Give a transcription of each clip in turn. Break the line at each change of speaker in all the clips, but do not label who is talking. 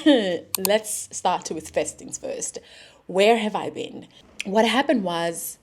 let's start with first things first. Where have I been? What happened was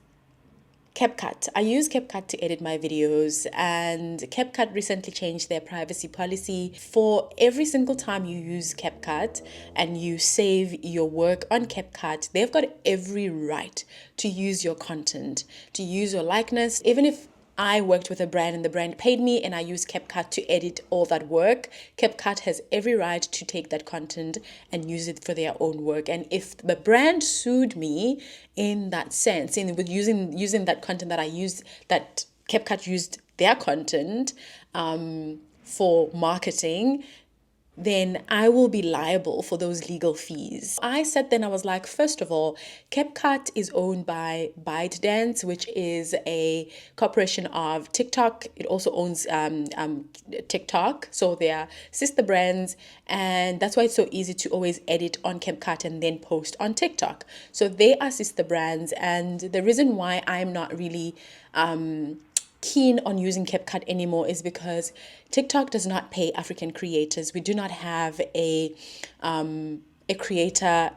CapCut. I use CapCut to edit my videos, and CapCut recently changed their privacy policy. For every single time you use CapCut and you save your work on CapCut, they've got every right to use your content, to use your likeness. Even if I worked with a brand and the brand paid me and I used CapCut to edit all that work, CapCut has every right to take that content and use it for their own work. And if the brand sued me in that sense, with using that content that I used, that CapCut used their content for marketing, then I will be liable for those legal fees. I said then, I was like, first of all, CapCut is owned by ByteDance, which is a corporation of TikTok. It also owns TikTok. So they are sister brands, and that's why it's so easy to always edit on CapCut and then post on TikTok. So they are sister brands, and the reason why I'm not really keen on using CapCut anymore is because TikTok does not pay African creators. We do not have a creator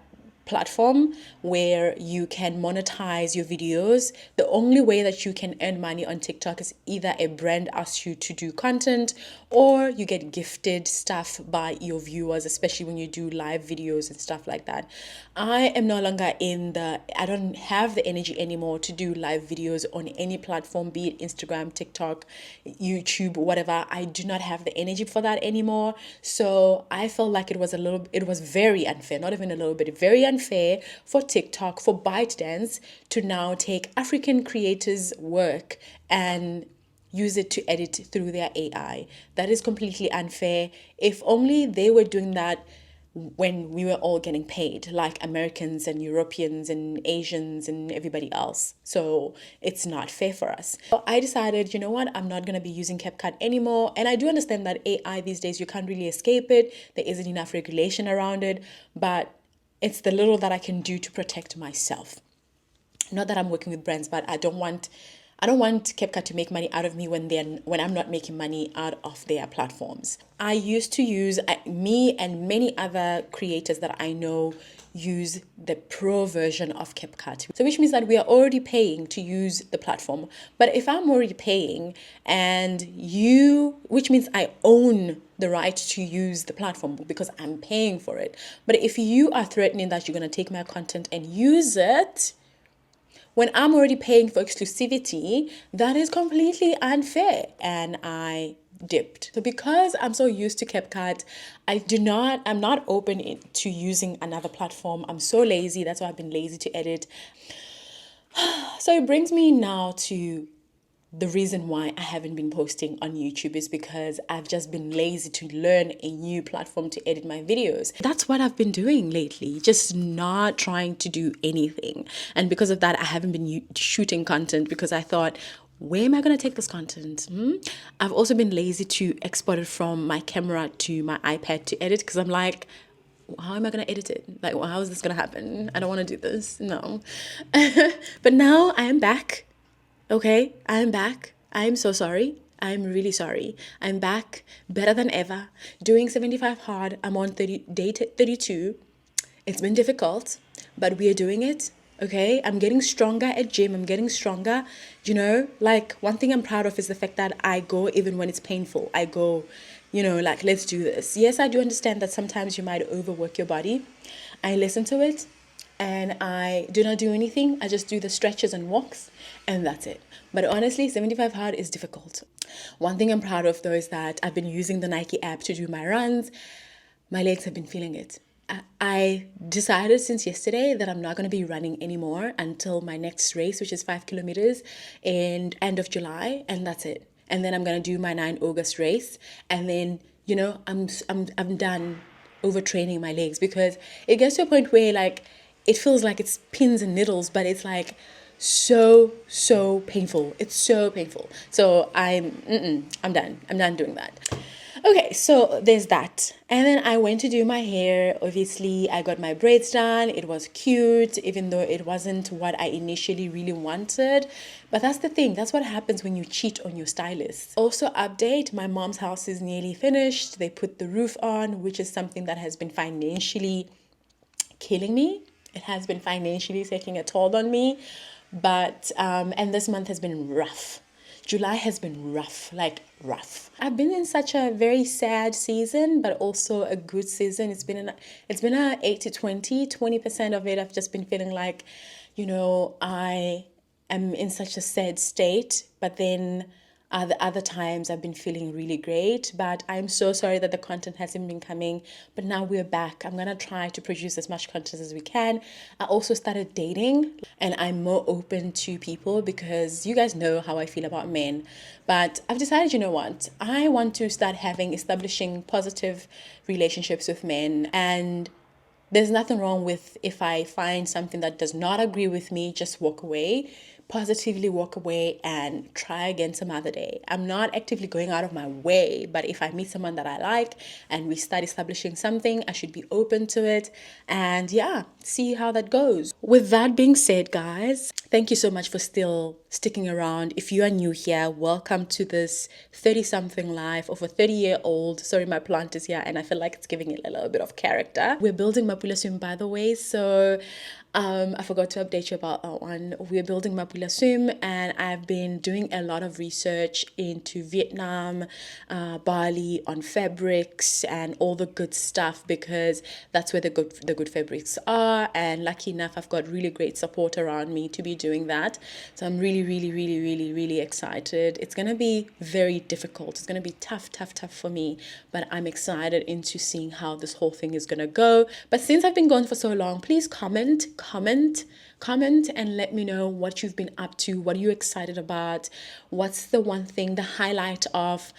platform where you can monetize your videos. The only way that you can earn money on TikTok is either a brand asks you to do content or you get gifted stuff by your viewers, especially when you do live videos and stuff like that. I am no longer I don't have the energy anymore to do live videos on any platform, be it Instagram, TikTok, YouTube, whatever. I do not have the energy for that anymore. So I felt like it was very unfair, not even a little bit, very unfair for TikTok, for ByteDance to now take African creators' work and use it to edit through their AI. That is completely unfair. If only they were doing that when we were all getting paid, like Americans and Europeans and Asians and everybody else. So it's not fair for us. So I decided, you know what, I'm not going to be using CapCut anymore. And I do understand that AI these days, you can't really escape it. There isn't enough regulation around it, but it's the little that I can do to protect myself. Not that I'm working with brands, but I don't want CapCut to make money out of me when I'm not making money out of their platforms. I used to use, me and many other creators that I know use the pro version of CapCut. So which means that we are already paying to use the platform. But if I'm already paying which means I own the right to use the platform because I'm paying for it. But if you are threatening that you're going to take my content and use it, when I'm already paying for exclusivity, that is completely unfair. And I dipped. So because I'm so used to CapCut, I'm not open to using another platform. I'm so lazy. That's why I've been lazy to edit. So it brings me now to the reason why I haven't been posting on YouTube is because I've just been lazy to learn a new platform to edit my videos. That's what I've been doing lately, just not trying to do anything. And because of that, I haven't been shooting content because I thought, where am I going to take this content? I've also been lazy to export it from my camera to my iPad to edit because I'm like, how am I going to edit it? Like, well, how is this going to happen? I don't want to do this. No. But now I am back. Okay, I'm back. I'm so sorry. I'm really sorry. I'm back better than ever. Doing 75 hard. I'm on day 32. It's been difficult, but we are doing it. Okay, I'm getting stronger at gym. I'm getting stronger. Like one thing I'm proud of is the fact that I go even when it's painful. I go, like, let's do this. Yes, I do understand that sometimes you might overwork your body. I listen to it. And I do not do anything. I just do the stretches and walks, and that's it. But honestly, 75 hard is difficult. One thing I'm proud of, though, is that I've been using the Nike app to do my runs. My legs have been feeling it. I decided since yesterday that I'm not going to be running anymore until my next race, which is 5 kilometers in end of July, and that's it. And then I'm going to do my 9 August race, and then I'm done overtraining my legs because it gets to a point where like it feels like it's pins and needles, but it's like so painful. It's so painful. So I'm done. I'm done doing that. Okay, so there's that. And then I went to do my hair. Obviously, I got my braids done. It was cute, even though it wasn't what I initially really wanted. But that's the thing. That's what happens when you cheat on your stylist. Also, update, my mom's house is nearly finished. They put the roof on, which is something that has been financially killing me. It has been financially taking a toll on me. But, and this month has been rough. July has been rough, like rough. I've been in such a very sad season, but also a good season. It's been a 80-20. 20% of it I've just been feeling like, I am in such a sad state, but then other times I've been feeling really great. But I'm so sorry that the content hasn't been coming, but now we're back. I'm gonna try to produce as much content as we can. I also started dating, and I'm more open to people because you guys know how I feel about men. But I've decided, you know what, I want to start establishing positive relationships with men. And there's nothing wrong with, if I find something that does not agree with me, just walk away, positively walk away and try again some other day. I'm not actively going out of my way, but if I meet someone that I like and we start establishing something, I should be open to it and see how that goes. With that being said, guys, thank you so much for still sticking around. If you are new here, welcome to this 30-something life of a 30-year-old. Sorry, my plant is here and I feel like it's giving it a little bit of character. We're building Mapula Swim, by the way, so I forgot to update you about that one. We're building Mapula Swim, and I've been doing a lot of research into Vietnam, Bali, on fabrics and all the good stuff, because that's where the good fabrics are. And lucky enough, I've got really great support around me to be doing that. So I'm really, really, really, really, really excited. It's gonna be very difficult. It's gonna be tough for me, but I'm excited into seeing how this whole thing is gonna go. But since I've been gone for so long, please comment and let me know what you've been up to. What are you excited about? What's the one thing, the highlight of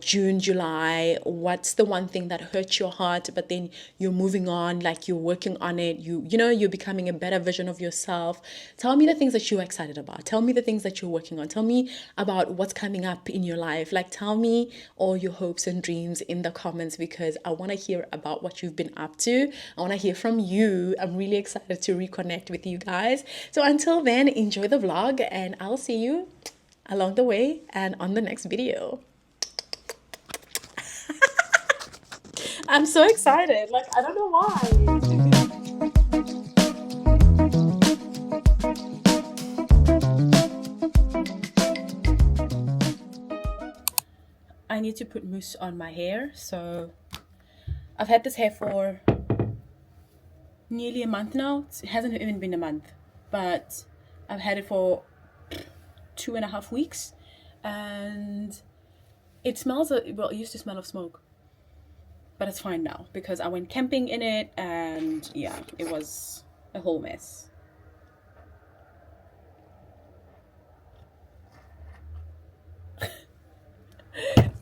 June, July? What's the one thing that hurt your heart, but then you're moving on, like you're working on it, you're becoming a better version of yourself? Tell me the things that you're excited about. Tell me the things that you're working on. Tell me about what's coming up in your life. Like, tell me all your hopes and dreams in the comments, because I want to hear about what you've been up to. I want to hear from you. I'm really excited to reconnect with you guys. So until then, enjoy the vlog, and I'll see you along the way and on the next video. I'm so excited. Like, I don't know why. I need to put mousse on my hair. So I've had this hair for nearly a month now. It hasn't even been a month, but I've had it for 2.5 weeks, and it smells, well, it used to smell of smoke, but it's fine now because I went camping in it, and yeah, it was a whole mess.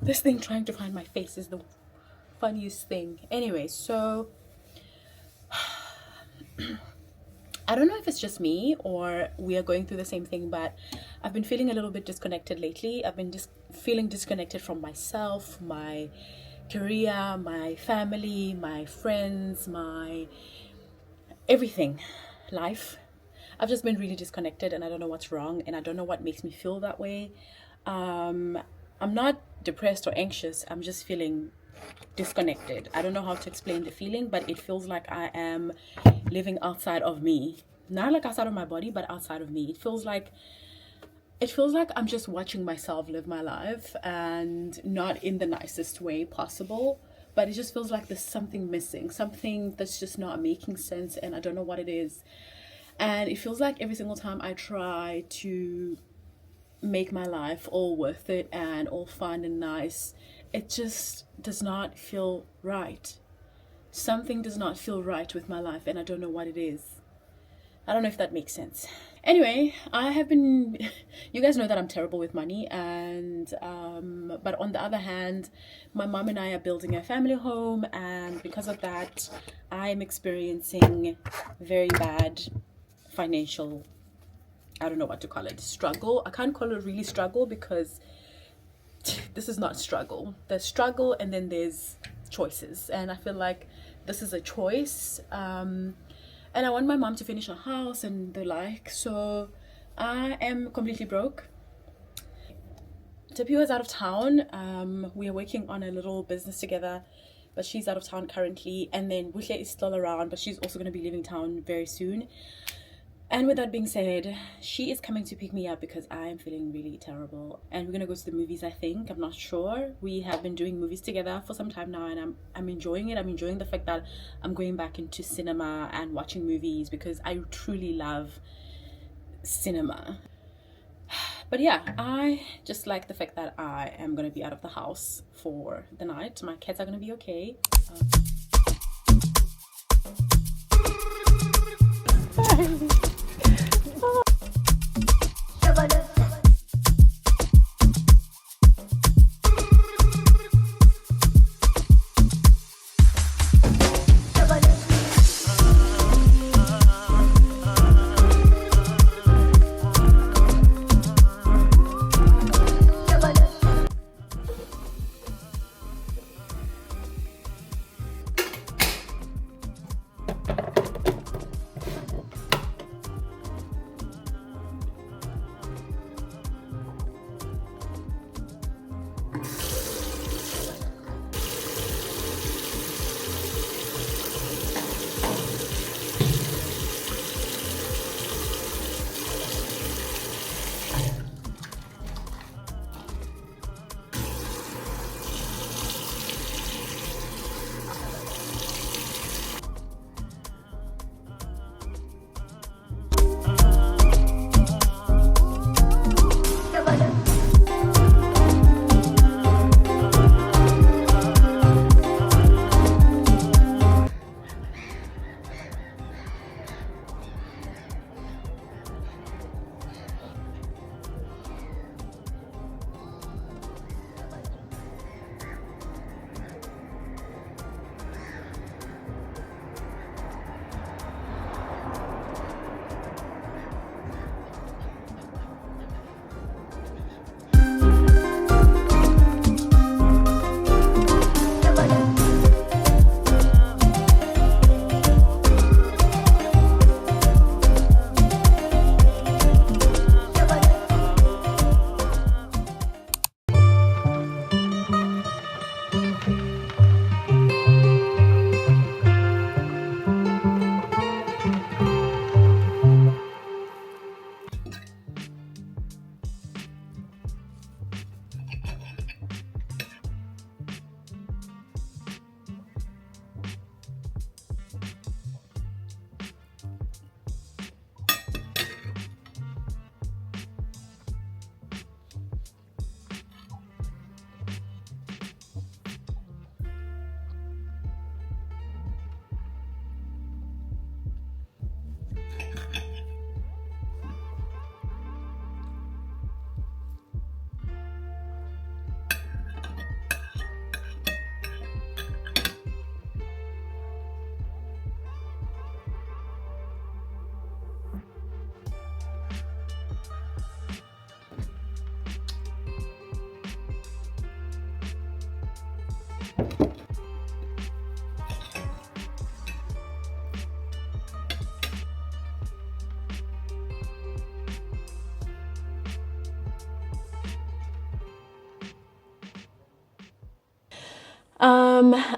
This thing trying to find my face is the funniest thing. Anyway, so I don't know if it's just me or we are going through the same thing, but I've been feeling a little bit disconnected lately. I've been just feeling disconnected from myself, my career, my family, my friends, my everything, life. I've just been really disconnected, and I don't know what's wrong, and I don't know what makes me feel that way. I'm not depressed or anxious. I'm just feeling disconnected. I don't know how to explain the feeling, but it feels like I am living outside of me. Not like outside of my body, but outside of me. It feels like I'm just watching myself live my life, and not in the nicest way possible. But it just feels like there's something missing, something that's just not making sense, and I don't know what it is. And it feels like every single time I try to make my life all worth it and all fun and nice, it just does not feel right. Something does not feel right with my life, and I don't know what it is. I don't know if that makes sense. Anyway, I have been, you guys know that I'm terrible with money, and but on the other hand, my mom and I are building a family home, and because of that, I'm experiencing very bad financial, I don't know what to call it, struggle. I can't call it really struggle because this is not struggle. There's struggle and then there's choices. And I feel like this is a choice. And I want my mom to finish her house and the like. So I am completely broke. Tapio is out of town. We are working on a little business together, but she's out of town currently. And then Buhle is still around, but she's also going to be leaving town very soon. And with that being said, she is coming to pick me up because I am feeling really terrible. And we're going to go to the movies, I think. I'm not sure. We have been doing movies together for some time now, and I'm enjoying it. I'm enjoying the fact that I'm going back into cinema and watching movies because I truly love cinema. But yeah, I just like the fact that I am going to be out of the house for the night. My kids are going to be okay.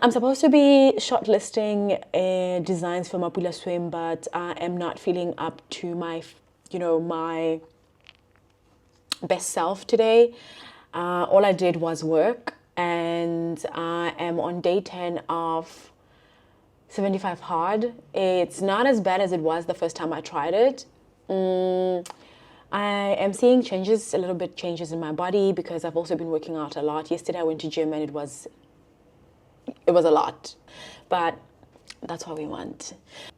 I'm supposed to be shortlisting designs for Mapula Swim, but I am not feeling up to my, my best self today. All I did was work, and I am on day 10 of 75 hard. It's not as bad as it was the first time I tried it. I am seeing changes in my body because I've also been working out a lot. Yesterday I went to gym and it was a lot, but that's what we want.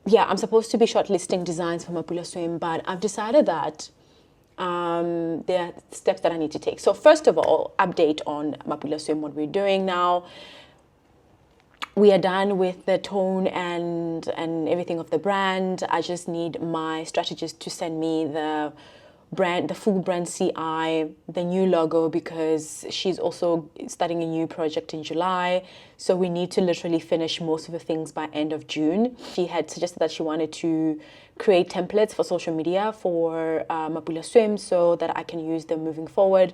Yeah, I'm supposed to be shortlisting designs for Mapula Swim, but I've decided that there are steps that I need to take. So first of all, update on Mapula Swim, what we're doing now. We are done with the tone and everything of the brand. I just need my strategist to send me the brand, the full brand CI, the new logo, because she's also starting a new project in July. So we need to literally finish most of the things by end of June. She had suggested that she wanted to create templates for social media for Mapula Swim so that I can use them moving forward.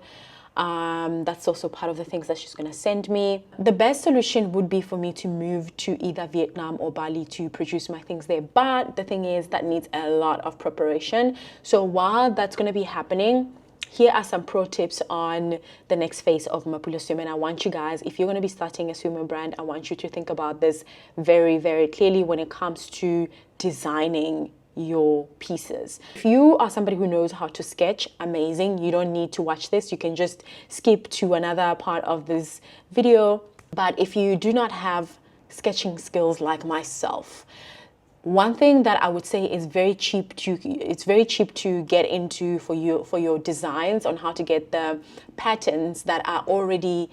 That's also part of the things that she's going to send me. The best solution would be for me to move to either Vietnam or Bali to produce my things there. But the thing is, that needs a lot of preparation. So while that's going to be happening, here are some pro tips on the next phase of Mapula Swim. And I want you guys, if you're going to be starting a swimwear brand, I want you to think about this very, very clearly when it comes to designing your pieces. If you are somebody who knows how to sketch, amazing. You don't need to watch this. You can just skip to another part of this video. But if you do not have sketching skills like myself, one thing that I would say is very cheap to get into for your designs, on how to get the patterns that are already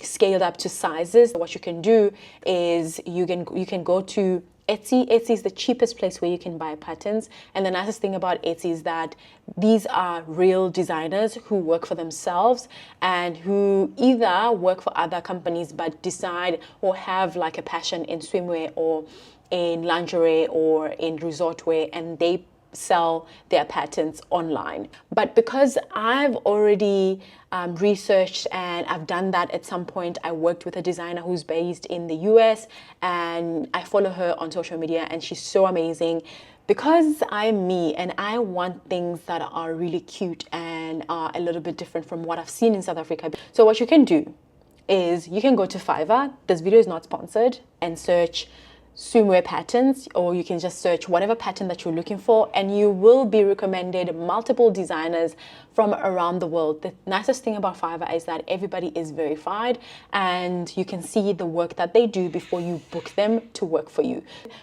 scaled up to sizes. What you can do is you can go to Etsy. Etsy is the cheapest place where you can buy patterns. And the nicest thing about Etsy is that these are real designers who work for themselves and who either work for other companies but decide or have like a passion in swimwear or in lingerie or in resort wear, and they sell their patterns online. But because I've already researched and I've done that at some point, I worked with a designer who's based in the US and I follow her on social media and she's so amazing. Because I'm me and I want things that are really cute and are a little bit different from what I've seen in South Africa. So what you can do is you can go to Fiverr. This video is not sponsored, and search swimwear patterns, or you can just search whatever pattern that you're looking for and you will be recommended multiple designers from around the world. The nicest thing about Fiverr is that everybody is verified and you can see the work that they do before you book them to work for you.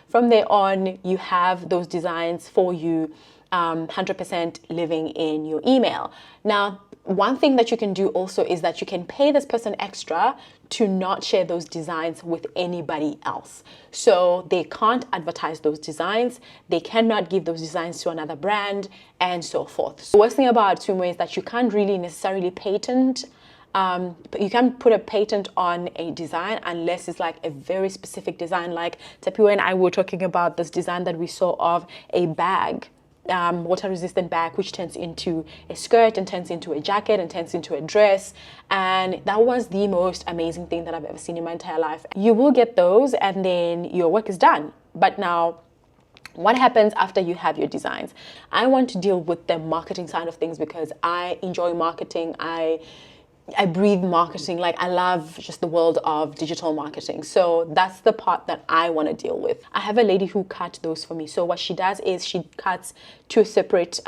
From there on, you have those designs for you 100% living in your email. Now, one thing that you can do also is that you can pay this person extra to not share those designs with anybody else. So they can't advertise those designs, they cannot give those designs to another brand, and so forth. So the worst thing about swimwear is that you can't really necessarily patent. You can put a patent on a design unless it's like a very specific design. Like Tapio and I were talking about this design that we saw of a bag, water resistant bag, which turns into a skirt and turns into a jacket and turns into a dress, and that was the most amazing thing that I've ever seen in my entire life. You will get those and then your work is done. But now, what happens after you have your designs? I want to deal with the marketing side of things because I enjoy marketing. I breathe marketing. Like, I love just the world of digital marketing. So that's the part that I want to deal with. I have a lady who cut those for me. So what she does is she cuts two separate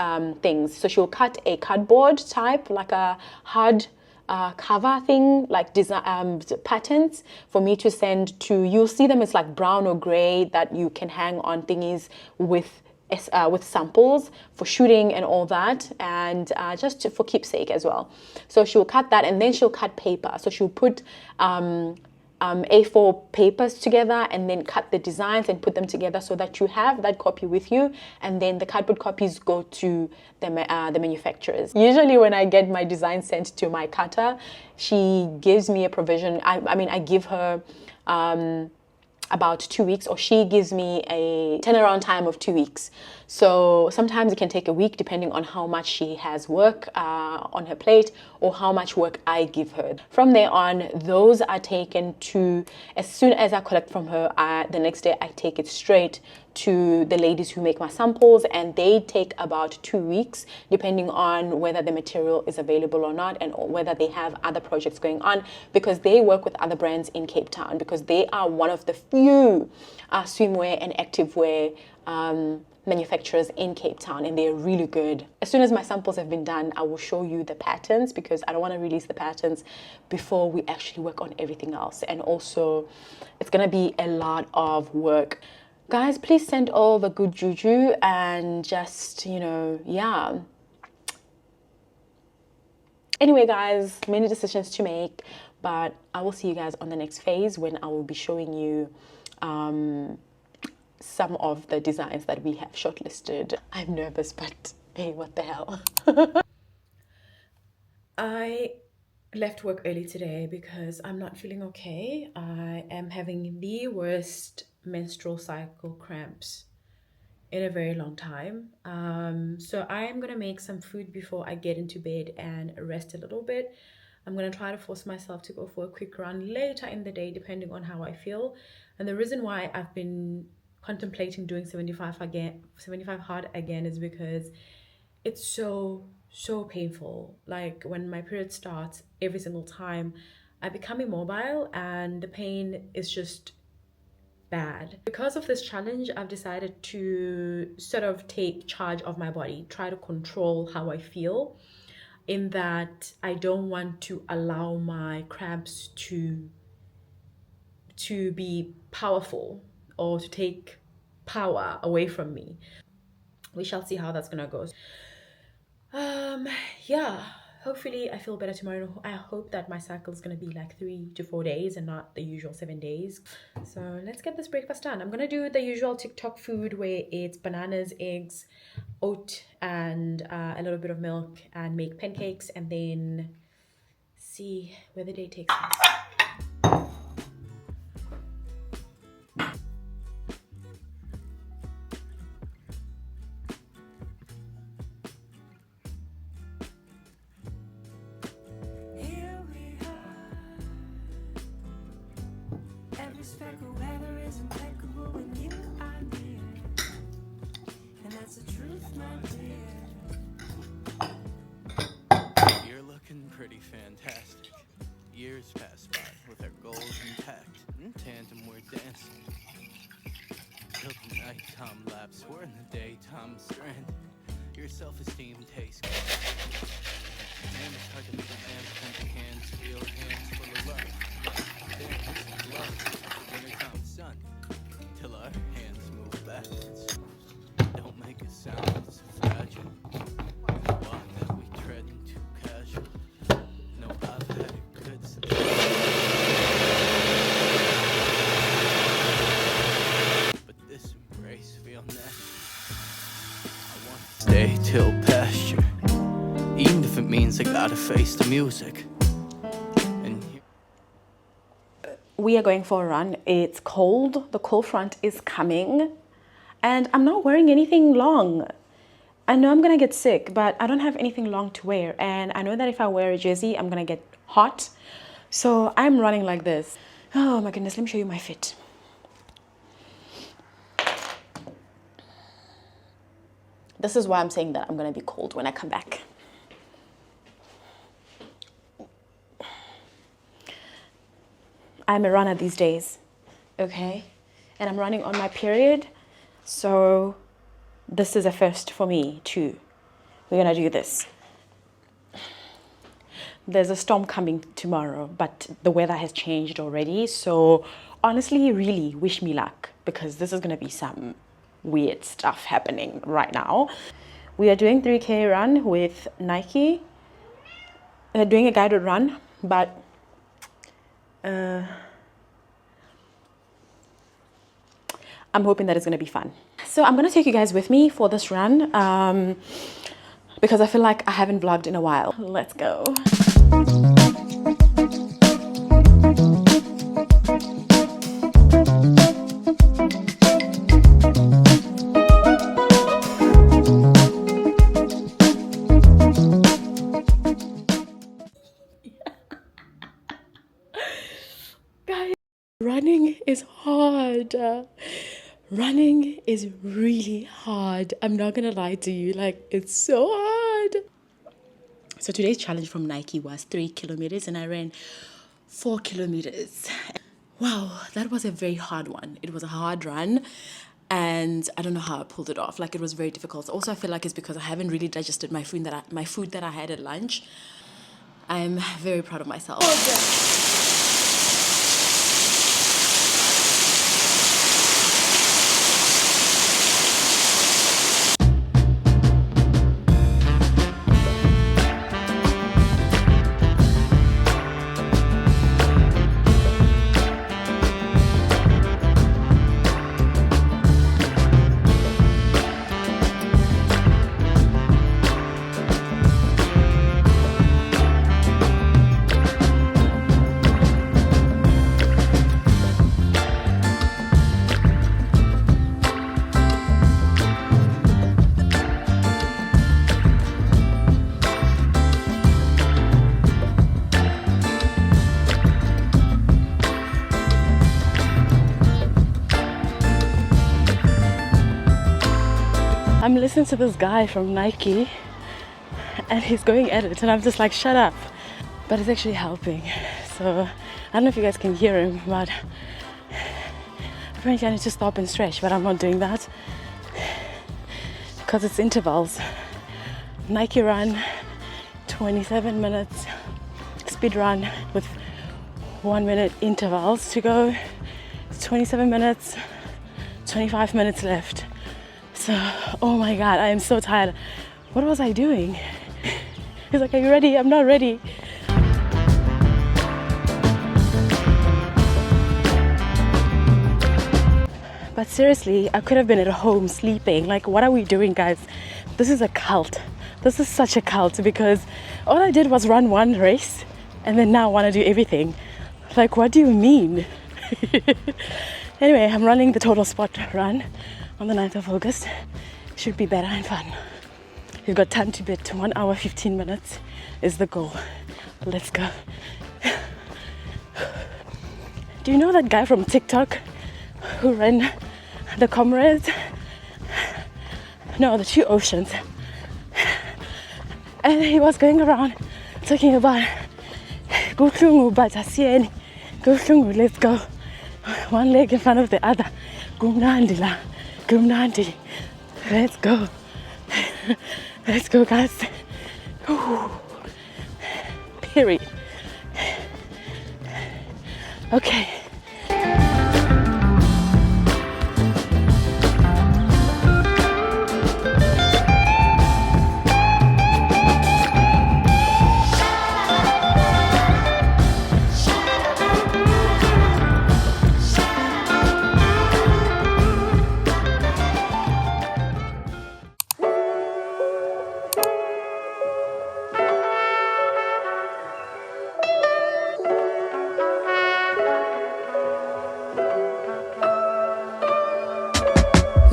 things. So she'll cut a cardboard type, like a hard cover thing, like design patterns for me to send to, you'll see them, it's like brown or gray, that you can hang on thingies with samples for shooting and all that, and just for keepsake as well. So she'll cut that and then she'll cut paper. So she'll put A4 papers together and then cut the designs and put them together so that you have that copy with you, and then the cardboard copies go to the manufacturers. Usually when I get my design sent to my cutter, she gives me a provision. I give her about 2 weeks, or she gives me a turnaround time of 2 weeks. So sometimes it can take a week depending on how much she has work on her plate or how much work I give her. From there on, those are taken to, as soon as I collect from her, the next day I take it straight to the ladies who make my samples, and they take about 2 weeks depending on whether the material is available or not, and whether they have other projects going on, because they work with other brands in Cape Town, because they are one of the few swimwear and activewear manufacturers in Cape Town, and they're really good. As soon as my samples have been done, I will show you the patterns, because I don't want to release the patterns before we actually work on everything else. And also, it's gonna be a lot of work. Guys, please send all the good juju and just, yeah. Anyway, guys, many decisions to make, but I will see you guys on the next phase when I will be showing you some of the designs that we have shortlisted. I'm nervous, but Hey, what the hell?
I left work early today because I'm not feeling okay. I am having the worst menstrual cycle cramps in a very long time. So I am gonna make some food before I get into bed and rest a little bit. I'm gonna try to force myself to go for a quick run later in the day, depending on how I feel. And the reason why I've been contemplating doing 75 hard again is because it's so painful. Like when my period starts, every single time I become immobile and the pain is just bad. Because of this challenge, I've decided to sort of take charge of my body, try to control how I feel, in that I don't want to allow my cramps to be powerful or to take power away from me. We shall see how that's gonna go. Um, yeah, hopefully I feel better tomorrow. I hope that my cycle is gonna be like 3 to 4 days and not the usual 7 days. So let's get this breakfast done. I'm gonna do the usual TikTok food where it's bananas, eggs, oat, and a little bit of milk, and make pancakes, and then see where the day takes us.
Every speck of weather is impeccable when you are near, and that's the truth, my dear.
You're looking pretty fantastic. Years pass by with our goals intact. In tandem, we're dancing. Till the nighttime lapse, we're in the daytime strand. Your self-esteem tastes good. And it's hard to make an empty hands feel hands full of love. Dance, love, wintertime sun. Till our hands move backwards. Don't make a sound, it's fragile. Walk that we tread into casual. No, I've had it good since. But this embrace feel natural. I want to stay till pasture. Even if it means I gotta face the music. And
We are going for a run. It's cold. The cold front is coming. And I'm not wearing anything long. I know I'm gonna get sick, but I don't have anything long to wear. And I know that if I wear a jersey, I'm gonna get hot. So I'm running like this. Oh my goodness, let me show you my fit. This is why I'm saying that I'm gonna be cold when I come back. I'm a runner these days, okay? And I'm running on my period. So this is a first for me too. We're gonna do this. There's a storm coming tomorrow, but the weather has changed already. So honestly, really wish me luck, because this is gonna be some weird stuff happening right now. We are doing 3K run with Nike. Doing a guided run, but I'm hoping that it's going to be fun. So I'm going to take you guys with me for this run because I feel like I haven't vlogged in a while. Let's go. Guys, running is hard. Running is really hard. I'm not gonna lie to you, like it's so hard. So today's challenge from Nike was 3 kilometers and I ran 4 kilometers. Wow, that was a very hard one. It was a hard run and I don't know how I pulled it off. Like it was very difficult. Also, I feel like it's because I haven't really digested my food that I had at lunch. I'm very proud of myself. Oh, I'm listening to this guy from Nike and he's going at it and I'm just like, shut up. But it's actually helping. So I don't know if you guys can hear him, but apparently I need to stop and stretch, but I'm not doing that because it's intervals. Nike run, 27 minutes, speed run with 1 minute intervals to go. It's 27 minutes, 25 minutes left. So, oh my God, I am so tired. What was I doing? He's like, are you ready? I'm not ready. But seriously, I could have been at home sleeping. Like, what are we doing, guys? This is a cult. This is such a cult because all I did was run one race and then now I want to do everything. Like, what do you mean? Anyway, I'm running the total spot run on the 9th of August. Should be better and fun. You've got time to beat. 1 hour, 15 minutes is the goal. Let's go. Do you know that guy from TikTok who ran the Comrades? No, the Two Oceans. And he was going around talking about Guklungu Batasien. Guklungu, let's go. One leg in front of the other. Gumnandila. Gumnandi. Let's go. Let's go, guys. Ooh. Period. Okay.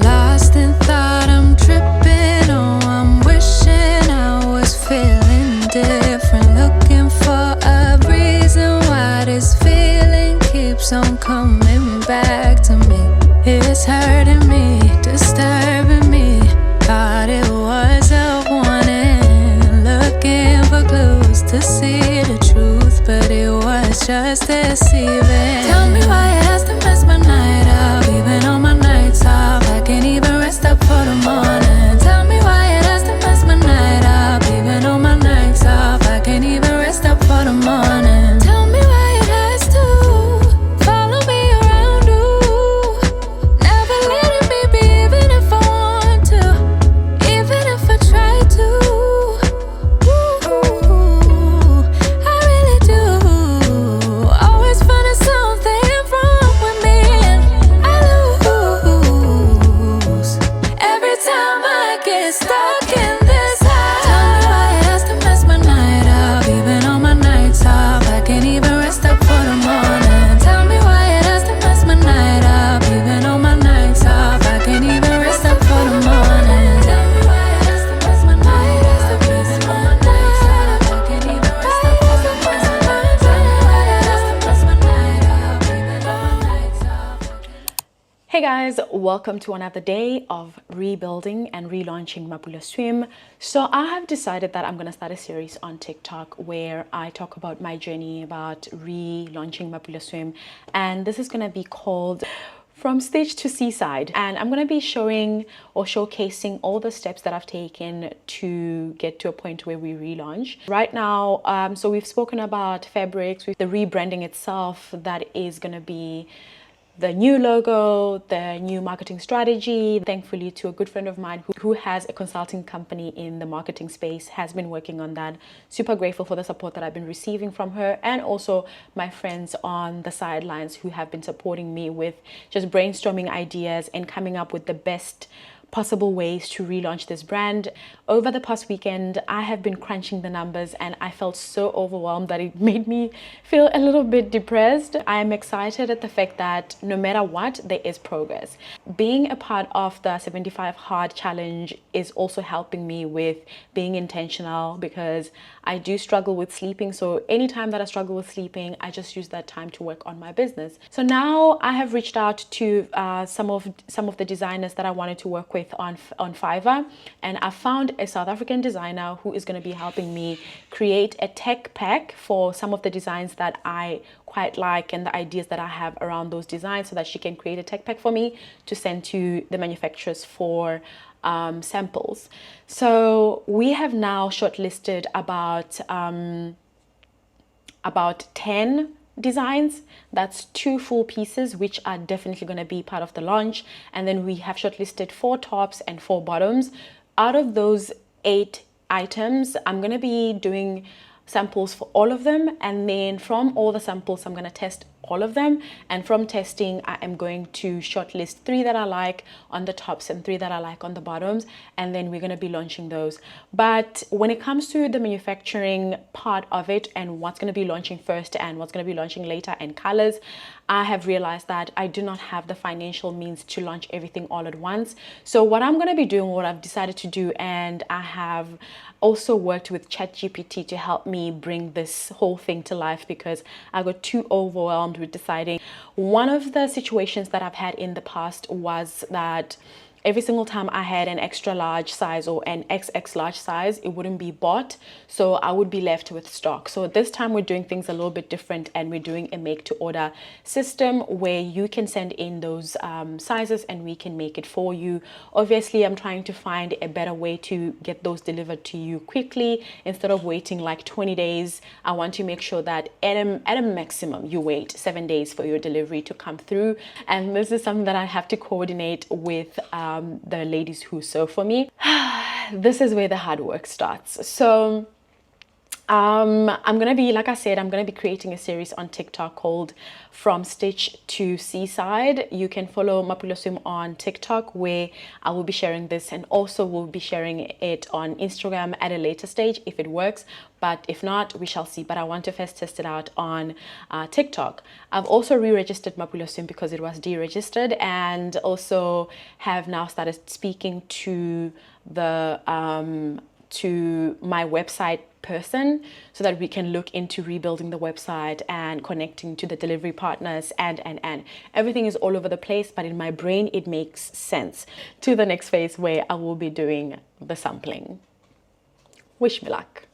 Lost in thought, I'm tripping. Oh, I'm wishing I was feeling different. Looking for a reason why this feeling keeps on coming back to me. It's hurting me, disturbing me. Thought it was a warning. Looking for clues to see the truth, but it was just deceiving. Tell me why it has to mess my night up, even on my nights off. I can't even rest up for the morning. Tell me why it has to mess my night up, even on my nights off. I can't even rest up for the morning. Tell me why it has to follow me around, ooh. Never letting me be, even if I want to, even if I try to. Ooh, I really do. Always finding something wrong with me, and I lose every time I get stuck in this house. Tell me why it has to mess my night up, even on my nights off. I can't even rest up for the morning. Tell me why it has to mess my night up, even on my nights off. I can't even rest up for the morning. Tell me why it has to mess my night up, even on my nights off. I can't even rest up for the morning. Tell me why it has to mess my night up, even on my nights off.
Hey guys, welcome to another day of rebuilding and relaunching Mapula Swim. So I have decided that I'm going to start a series on TikTok where I talk about my journey about relaunching Mapula Swim, and this is going to be called From Stage to Seaside, and I'm going to be showing or showcasing all the steps that I've taken to get to a point where we relaunch. Right now, so we've spoken about fabrics, the rebranding itself, that is going to be the new logo, the new marketing strategy. Thankfully, to a good friend of mine who has a consulting company in the marketing space, has been working on that. Super grateful for the support that I've been receiving from her, and also my friends on the sidelines who have been supporting me with just brainstorming ideas and coming up with the best possible ways to relaunch this brand. Over the past weekend, I have been crunching the numbers and I felt so overwhelmed that it made me feel a little bit depressed. I am excited at the fact that no matter what, there is progress. Being a part of the 75 Hard Challenge is also helping me with being intentional, because I do struggle with sleeping. So anytime that I struggle with sleeping, I just use that time to work on my business. So now I have reached out to some of the designers that I wanted to work with with on Fiverr, and I found a South African designer who is going to be helping me create a tech pack for some of the designs that I quite like and the ideas that I have around those designs, so that she can create a tech pack for me to send to the manufacturers for samples. So we have now shortlisted about 10 designs. That's 2 full pieces, which are definitely going to be part of the launch, and then we have shortlisted 4 tops and 4 bottoms. Out of those 8 items, I'm going to be doing samples for all of them, and then from all the samples I'm going to test all of them, and from testing I am going to shortlist 3 that I like on the tops and 3 that I like on the bottoms, and then we're going to be launching those. But when it comes to the manufacturing part of it and what's going to be launching first and what's going to be launching later and colors, I have realized that I do not have the financial means to launch everything all at once. So what I'm going to be doing, what I've decided to do, and I have also worked with ChatGPT to help me bring this whole thing to life, because I got too overwhelmed with deciding. One of the situations that I've had in the past was that every single time I had an extra large size or an XX large size, it wouldn't be bought, so I would be left with stock. So this time we're doing things a little bit different, and we're doing a make to order system where you can send in those sizes and we can make it for you. Obviously, I'm trying to find a better way to get those delivered to you quickly instead of waiting like 20 days. I want to make sure that at a maximum you wait 7 days for your delivery to come through, and this is something that I have to coordinate with the ladies who sew for me. This is where the hard work starts. So I'm gonna be, like I said, I'm gonna be creating a series on TikTok called From Stitch to Seaside. You can follow Mapulosum on TikTok, where I will be sharing this, and also will be sharing it on Instagram at a later stage if it works. But if not, we shall see. But I want to first test it out on TikTok. I've also re-registered Mapulosum because it was deregistered, and also have now started speaking to the to my website person, so that we can look into rebuilding the website and connecting to the delivery partners, and everything is all over the place, but in my brain it makes sense. To the next phase where I will be doing the sampling. Wish me luck.